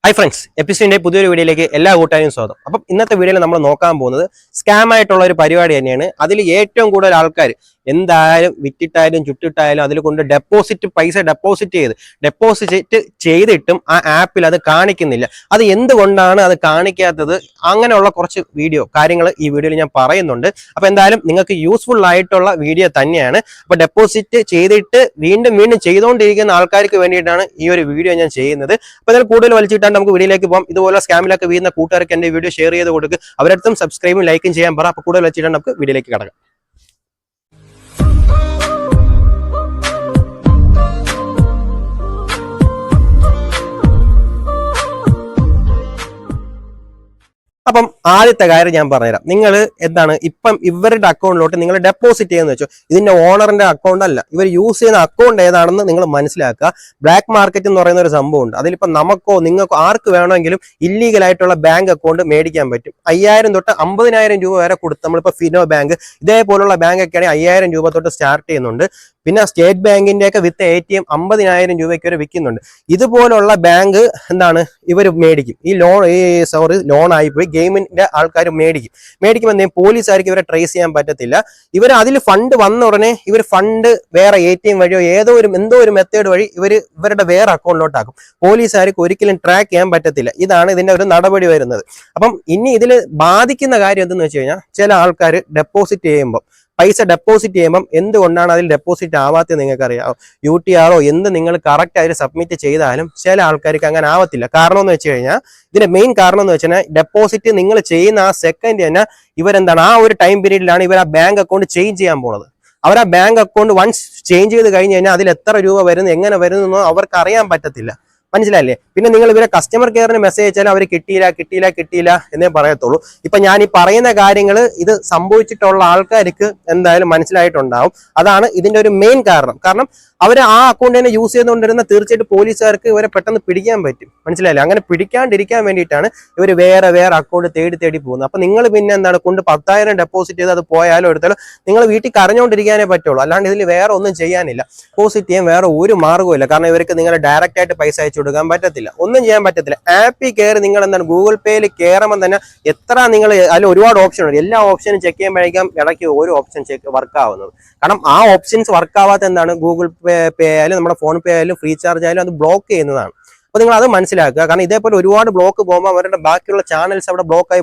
Hi friends, episode പുതിയൊരു എല്ലാ കൂട്ടാരും സ്വാഗതം. അപ്പം ഇന്നത്തെ വീഡിയോയിൽ നമ്മൾ നോക്കാൻ പോകുന്നത് സ്കാം ആയിട്ടുള്ള ഒരു പരിപാടി തന്നെയാണ്. അതിൽ ഏറ്റവും കൂടുതൽ ആൾക്കാർ എന്തായാലും വിറ്റിട്ടായാലും ചുറ്റിട്ടായാലും അതിൽ കൊണ്ട് പൈസ ഡെപ്പോസിറ്റ് ചെയ്തിട്ടും ആ ആപ്പിൽ അത് കാണിക്കുന്നില്ല. അത് എന്തുകൊണ്ടാണ് അത് കാണിക്കാത്തത്? അങ്ങനെയുള്ള കുറച്ച് കാര്യങ്ങൾ ഈ വീഡിയോയിൽ ഞാൻ പറയുന്നുണ്ട്. അപ്പൊ എന്തായാലും നിങ്ങൾക്ക് യൂസ്ഫുൾ ആയിട്ടുള്ള വീഡിയോ തന്നെയാണ്. അപ്പൊ ഡെപ്പോസിറ്റ് ചെയ്തിട്ട് വീണ്ടും ചെയ്തുകൊണ്ടിരിക്കുന്ന ആൾക്കാർക്ക് വേണ്ടിയിട്ടാണ് ഈ ഒരു വീഡിയോ ഞാൻ ചെയ്യുന്നത്. അപ്പൊ ഇതിൽ കൂടുതൽ വലിച്ചിട്ടാണ് നമുക്ക് വീഡിയോയിലേക്ക് പോകാം. ഇതുപോലെ സ്കാമിലൊക്കെ വീഴുന്ന കൂട്ടുകാർക്ക് എന്റെ വീഡിയോ ഷെയർ ചെയ്ത് കൊടുക്കുക. അവരടുത്തും സബ്സ്ക്രൈബും ലൈക്കും ചെയ്യാൻ പറ. അപ്പൊ കൂടുതൽ വെച്ചിട്ടാണ് നമുക്ക് വീഡിയോയിലേക്ക് കടക്കാം. അപ്പം ആദ്യത്തെ കാര്യം ഞാൻ പറഞ്ഞുതരാം. നിങ്ങൾ എന്താണ് ഇപ്പം ഇവരുടെ അക്കൗണ്ടിലോട്ട് നിങ്ങൾ ഡെപ്പോസിറ്റ് ചെയ്യുന്ന വെച്ചോ, ഇതിന്റെ ഓണറിന്റെ അക്കൗണ്ട് അല്ല, ഇവർ യൂസ് ചെയ്യുന്ന അക്കൗണ്ട് ഏതാണെന്ന് നിങ്ങൾ മനസ്സിലാക്കുക. ബ്ലാക്ക് മാർക്കറ്റ് എന്ന് പറയുന്ന ഒരു സംഭവം ഉണ്ട്. അതിലിപ്പോ നമുക്കോ നിങ്ങൾക്കോ ആർക്ക് വേണമെങ്കിലും ഇല്ലീഗൽ ആയിട്ടുള്ള ബാങ്ക് അക്കൗണ്ട് മേടിക്കാൻ പറ്റും. 5000 തൊട്ട് 50,000 രൂപ വരെ കൊടുത്ത് നമ്മളിപ്പോ ഫിനോ ബാങ്ക് ഇതേപോലുള്ള ബാങ്ക് ഒക്കെ ആണെങ്കിൽ 5000 രൂപ തൊട്ട് സ്റ്റാർട്ട് ചെയ്യുന്നുണ്ട്. പിന്നെ സ്റ്റേറ്റ് ബാങ്കിന്റെ ഒക്കെ വിത്ത് ATM 50,000 രൂപയ്ക്ക് വരെ വിൽക്കുന്നുണ്ട്. ഇതുപോലുള്ള ബാങ്ക് എന്താണ് ഇവർ മേടിക്കും. ലോൺ ആയിപ്പോയി ഗെയിമിന്റെ ആൾക്കാർ മേടിക്കുമ്പോൾ എന്തെങ്കിലും പോലീസുകാർക്ക് ഇവരെ ട്രേസ് ചെയ്യാൻ പറ്റത്തില്ല. ഇവർ അതിൽ ഫണ്ട് വന്ന ഉടനെ ഇവർ ഫണ്ട് വേറെ ATM വഴിയോ എന്തോ ഒരു മെത്തേഡ് വഴി ഇവരുടെ വേറെ അക്കൗണ്ടിലോട്ടാക്കും. പോലീസുകാർക്ക് ഒരിക്കലും ട്രാക്ക് ചെയ്യാൻ പറ്റത്തില്ല. ഇതാണ് ഇതിന്റെ ഒരു നടപടി വരുന്നത്. അപ്പം ഇനി ഇതിൽ ബാധിക്കുന്ന കാര്യം എന്തെന്ന് വെച്ച് കഴിഞ്ഞാൽ, ചില ആൾക്കാർ പൈസ ഡെപ്പോസിറ്റ് ചെയ്യുമ്പം എന്തുകൊണ്ടാണ് അതിൽ ഡെപ്പോസിറ്റ് ആവാത്തത് നിങ്ങൾക്കറിയാം. UTR എന്ത് നിങ്ങൾ കറക്റ്റ് അതിൽ സബ്മിറ്റ് ചെയ്താലും ചില ആൾക്കാർക്ക് അങ്ങനെ ആവത്തില്ല. കാരണം എന്ന് വെച്ച് കഴിഞ്ഞാൽ, ഇതിന്റെ മെയിൻ കാരണം എന്ന് വെച്ചാൽ ഡെപ്പോസിറ്റ് നിങ്ങൾ ചെയ്യുന്ന ആ സെക്കൻഡ് തന്നെ ഇവരെന്താണ് ആ ഒരു ടൈം പീരീഡിലാണ് ഇവർ ആ ബാങ്ക് അക്കൗണ്ട് ചേഞ്ച് ചെയ്യാൻ പോകുന്നത്. അവർ ആ ബാങ്ക് അക്കൗണ്ട് വൺസ് ചേഞ്ച് ചെയ്ത് കഴിഞ്ഞ് കഴിഞ്ഞാൽ അതിൽ എത്ര രൂപ വരുന്നു എങ്ങനെ വരുന്നു അവർക്ക് അറിയാൻ പറ്റത്തില്ല. മനസ്സിലായില്ലേ? പിന്നെ നിങ്ങൾ ഇവരെ കസ്റ്റമർ കെയറിന് മെസ്സേജ് അയച്ചാൽ അവർ കിട്ടിയില്ല എന്നേ പറയത്തുള്ളൂ. ഇപ്പൊ ഞാൻ ഈ പറയുന്ന കാര്യങ്ങൾ ഇത് സംഭവിച്ചിട്ടുള്ള ആൾക്കാർക്ക് എന്തായാലും മനസ്സിലായിട്ടുണ്ടാവും. അതാണ് ഇതിന്റെ ഒരു മെയിൻ കാരണം അവർ ആ അക്കൗണ്ട് തന്നെ യൂസ് ചെയ്തുകൊണ്ടിരുന്ന തീർച്ചയായിട്ടും പോലീസുകാർക്ക് ഇവരെ പെട്ടെന്ന് പിടിക്കാൻ പറ്റും. മനസ്സിലായില്ലേ? അങ്ങനെ പിടിക്കാണ്ടിരിക്കാൻ വേണ്ടിയിട്ടാണ് ഇവർ വേറെ അക്കൗണ്ട് തേടി പോകുന്നത്. അപ്പൊ നിങ്ങൾ പിന്നെ എന്താണ് 10,000 ഡെപ്പോസിറ്റ് ചെയ്ത് അത് പോയാലോ എടുത്താലോ നിങ്ങൾ വീട്ടിൽ കരഞ്ഞുകൊണ്ടിരിക്കാനേ പറ്റുള്ളൂ. അല്ലാണ്ട് ഇതിൽ വേറെ ഒന്നും ചെയ്യാനില്ല. ഡെപ്പോസിറ്റ് ചെയ്യാൻ വേറെ ഒരു മാർഗ്ഗമില്ല. കാരണം ഇവർക്ക് നിങ്ങൾ ഡയറക്റ്റ് ആയിട്ട് പൈസ അയച്ചു കൊടുക്കാൻ പറ്റത്തില്ല, ഒന്നും ചെയ്യാൻ പറ്റത്തില്ല. ആപ്പിൽ കയറി നിങ്ങൾ എന്താണ് ഗൂഗിൾ പേയിൽ കയറുമ്പോൾ തന്നെ നിങ്ങൾ അതിൽ ഒരുപാട് ഓപ്ഷൻ ഉണ്ട്. എല്ലാ ഓപ്ഷനും ചെക്ക് ചെയ്യുമ്പോഴേക്കും ഇടയ്ക്ക് ഒരു ഓപ്ഷൻ വർക്ക് ആവുന്നത്. കാരണം ആ ഓപ്ഷൻസ് വർക്ക് ആവാത്ത എന്താണ് ഗൂഗിൾ പേ ആയാലും നമ്മുടെ ഫോൺ പേ ആയാലും ഫ്രീ ചാർജ് ആയാലും അത് ബ്ലോക്ക് ചെയ്യുന്നതാണ്. അപ്പൊ നിങ്ങൾ അത് മനസ്സിലാക്കുക. കാരണം ഇതേപോലെ ഒരുപാട് ബ്ലോക്ക് പോകുമ്പോൾ അവരുടെ ബാക്കിയുള്ള ചാനൽസ് അവിടെ ബ്ലോക്കായി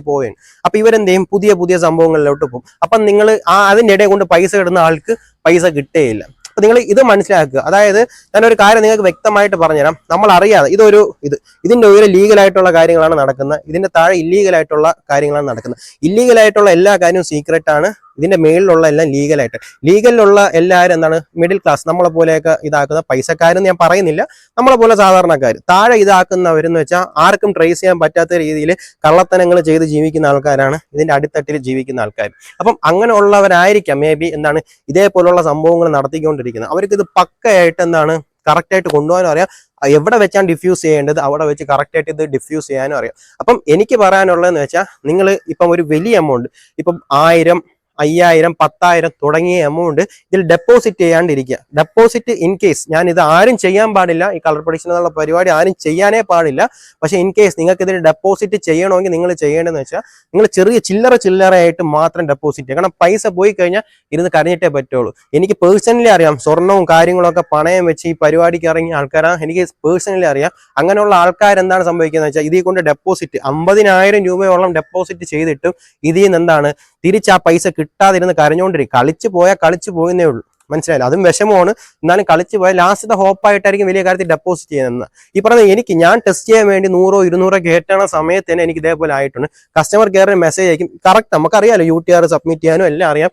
പോവുകയാണ്. അപ്പൊ ഇവരെന്ത് ചെയ്യും? പുതിയ സംഭവങ്ങളിലോട്ട് പോകും. അപ്പൊ നിങ്ങൾ അതിൻ്റെ ഇടയിൽ കൊണ്ട് പൈസ ഇടുന്ന ആൾക്ക് പൈസ കിട്ടുകയില്ല. അപ്പൊ നിങ്ങൾ ഇത് മനസ്സിലാക്കുക. അതായത് ഞാനൊരു കാര്യം നിങ്ങൾക്ക് വ്യക്തമായിട്ട് പറഞ്ഞുതരാം. നമ്മൾ അറിയാതെ ഇതിന്റെ ഒരു ലീഗലായിട്ടുള്ള കാര്യങ്ങളാണ് നടക്കുന്നത്, ഇതിന്റെ താഴെ ഇല്ലീഗലായിട്ടുള്ള കാര്യങ്ങളാണ് നടക്കുന്നത്. ഇല്ലീഗലായിട്ടുള്ള എല്ലാ കാര്യവും സീക്രട്ട് ആണ്, ഇതിന്റെ മേളിലുള്ള എല്ലാം ലീഗലിലുള്ള എല്ലാവരും എന്താണ് മിഡിൽ ക്ലാസ്, നമ്മളെ പോലെയൊക്കെ ഇതാക്കുന്ന പൈസക്കാരെന്ന് ഞാൻ പറയുന്നില്ല, നമ്മളെ പോലെ സാധാരണക്കാർ താഴെ ഇതാക്കുന്നവരെന്ന് വെച്ചാൽ ആർക്കും ട്രേസ് ചെയ്യാൻ പറ്റാത്ത രീതിയിൽ കള്ളത്തനങ്ങൾ ചെയ്ത് ജീവിക്കുന്ന ആൾക്കാരാണ് ഇതിന്റെ അടിത്തട്ടിൽ ജീവിക്കുന്ന ആൾക്കാർ. അപ്പം അങ്ങനെയുള്ളവരായിരിക്കാം മേ ബി എന്താണ് ഇതേപോലുള്ള സംഭവങ്ങൾ നടത്തിക്കൊണ്ടിരിക്കുന്നത്. അവർക്ക് ഇത് പക്കയായിട്ട് എന്താണ് കറക്റ്റായിട്ട് കൊണ്ടുപോകാനും അറിയാം, എവിടെ വെച്ചാണ് ഡിഫ്യൂസ് ചെയ്യേണ്ടത് അവിടെ വെച്ച് കറക്റ്റായിട്ട് ഇത് ഡിഫ്യൂസ് ചെയ്യാനും അറിയാം. അപ്പം എനിക്ക് പറയാനുള്ളതെന്ന് വെച്ചാൽ, നിങ്ങൾ ഇപ്പം ഒരു വലിയ എമൗണ്ട്, ഇപ്പം 1000, 5000, 10,000 തുടങ്ങിയ എമൗണ്ട് ഇതിൽ ഡെപ്പോസിറ്റ് ചെയ്യാണ്ടിരിക്കുക. ഡെപ്പോസിറ്റ് ഇൻ കേസ്, ഞാൻ ഇത് ആരും ചെയ്യാൻ പാടില്ല, ഈ കളർ പ്രൊഡിക്ഷൻ എന്നുള്ള പരിപാടി ആരും ചെയ്യാനേ പാടില്ല. പക്ഷെ ഇൻ കേസ് നിങ്ങൾക്ക് ഇതിൽ ഡെപ്പോസിറ്റ് ചെയ്യണമെങ്കിൽ നിങ്ങൾ ചെയ്യേണ്ടതെന്ന് വെച്ചാൽ, നിങ്ങൾ ചെറിയ ചില്ലറയായിട്ട് മാത്രം ഡെപ്പോസിറ്റ് ചെയ്യുക. കാരണം പൈസ പോയി കഴിഞ്ഞാൽ ഇരുന്ന് കരഞ്ഞിട്ടേ പറ്റുള്ളൂ. എനിക്ക് പേഴ്സണലി അറിയാം, സ്വർണവും കാര്യങ്ങളൊക്കെ പണയം വെച്ച് ഈ പരിപാടിക്ക് ഇറങ്ങിയ ആൾക്കാരാണ്, എനിക്ക് പേഴ്സണലി അറിയാം. അങ്ങനെയുള്ള ആൾക്കാരെന്താണ് സംഭവിക്കുന്നത് വെച്ചാൽ, ഇതിൽ കൊണ്ട് ഡെപ്പോസിറ്റ് 50,000 രൂപയോളം ഡെപ്പോസിറ്റ് ചെയ്തിട്ടും ഇതിൽ നിന്ന് എന്താണ് തിരിച്ച് ആ പൈസ കിട്ടാതിരുന്ന് കരഞ്ഞുകൊണ്ടിരിക്കും. കളിച്ചു പോയെന്നേ ഉള്ളൂ. മനസ്സിലായില്ല? അതും വിഷമമാണ്. എന്നാലും കളിച്ചു പോയാൽ ലാസ്റ്റത്തെ ഹോപ്പായിട്ടായിരിക്കും വലിയ കാര്യത്തിൽ ഡെപ്പോസിറ്റ് ചെയ്യുന്നത്. ഈ പറഞ്ഞ ഞാൻ ടെസ്റ്റ് ചെയ്യാൻ വേണ്ടി 100 200 കയറ്റണ സമയത്ത് തന്നെ എനിക്ക് ഇതേപോലെ ആയിട്ടുണ്ട്. കസ്റ്റമർ കെയറിന് മെസ്സേജ് അയക്കും. കറക്റ്റ് നമുക്കറിയാലോ, UTR സബ്മിറ്റ് ചെയ്യാനും എല്ലാം അറിയാം.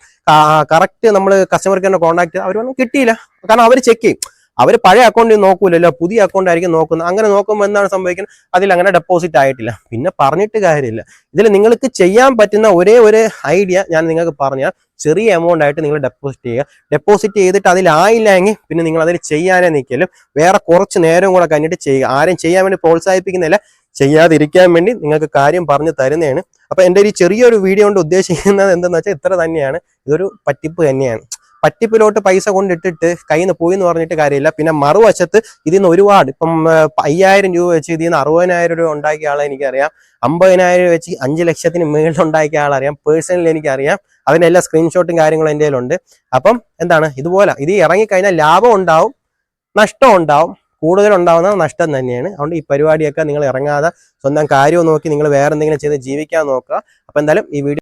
കറക്റ്റ് നമ്മൾ കസ്റ്റമർ കെയറിനെ കോൺടാക്ട് അവർ കിട്ടിയില്ല. കാരണം അവർ ചെക്ക് ചെയ്യും. അവർ പഴയ അക്കൗണ്ടിൽ നോക്കൂലല്ലോ, പുതിയ അക്കൗണ്ട് ആയിരിക്കും നോക്കുന്നത്. അങ്ങനെ നോക്കുമ്പോൾ എന്താണ് സംഭവിക്കുന്നത്? അതിൽ അങ്ങനെ ഡെപ്പോസിറ്റ് ആയിട്ടില്ല. പിന്നെ പറഞ്ഞിട്ട് കാര്യമില്ല. ഇതിൽ നിങ്ങൾക്ക് ചെയ്യാൻ പറ്റുന്ന ഒരേ ഒരു ഐഡിയ ഞാൻ നിങ്ങൾക്ക് പറഞ്ഞാൽ, ചെറിയ എമൗണ്ട് ആയിട്ട് നിങ്ങൾ ഡെപ്പോസിറ്റ് ചെയ്യുക. ഡെപ്പോസിറ്റ് ചെയ്തിട്ട് അതിലായില്ലെങ്കിൽ പിന്നെ നിങ്ങൾ അതിൽ ചെയ്യാനേ നിൽക്കലും, വേറെ കുറച്ച് നേരം കൂടെ കഴിഞ്ഞിട്ട് ചെയ്യുക. ആരും ചെയ്യാൻ വേണ്ടി പ്രോത്സാഹിപ്പിക്കുന്നില്ല, ചെയ്യാതിരിക്കാൻ വേണ്ടി നിങ്ങൾക്ക് കാര്യം പറഞ്ഞു തരുന്നതാണ്. അപ്പൊ എൻ്റെ ഈ ചെറിയൊരു വീഡിയോ കൊണ്ട് ഉദ്ദേശിക്കുന്നത് എന്തെന്ന് വെച്ചാൽ ഇത്ര തന്നെയാണ്. ഇതൊരു പറ്റിപ്പ് തന്നെയാണ്. പറ്റിപ്പിലോട്ട് പൈസ കൊണ്ടിട്ടിട്ട് കയ്യിൽ നിന്ന് പോയി എന്ന് പറഞ്ഞിട്ട് കാര്യമില്ല. പിന്നെ മറുവശത്ത് ഇതിൽ നിന്ന് ഒരുപാട് ഇപ്പം 5000 രൂപ വെച്ച് ഇതിൽ നിന്ന് 60,000 രൂപ ഉണ്ടാക്കിയ ആളെ എനിക്കറിയാം. 50,000 വെച്ച് 5 ലക്ഷത്തിന് മേളിൽ ഉണ്ടാക്കിയ ആളറിയാം. പേഴ്സണലി എനിക്കറിയാം. അതിന്റെ എല്ലാ സ്ക്രീൻഷോട്ടും കാര്യങ്ങളും എൻ്റെ കയ്യിലുണ്ട്. അപ്പം എന്താണ് ഇതുപോലെ ഇത് ഇറങ്ങിക്കഴിഞ്ഞാൽ ലാഭം ഉണ്ടാവും, നഷ്ടം ഉണ്ടാവും. കൂടുതൽ ഉണ്ടാവുന്ന നഷ്ടം തന്നെയാണ്. അതുകൊണ്ട് ഈ പരിപാടിയൊക്കെ നിങ്ങൾ ഇറങ്ങാതെ സ്വന്തം കാര്യം നോക്കി നിങ്ങൾ വേറെ എന്തെങ്കിലും ചെയ്ത് ജീവിക്കാൻ നോക്കുക. അപ്പൊ എന്തായാലും ഈ വീഡിയോ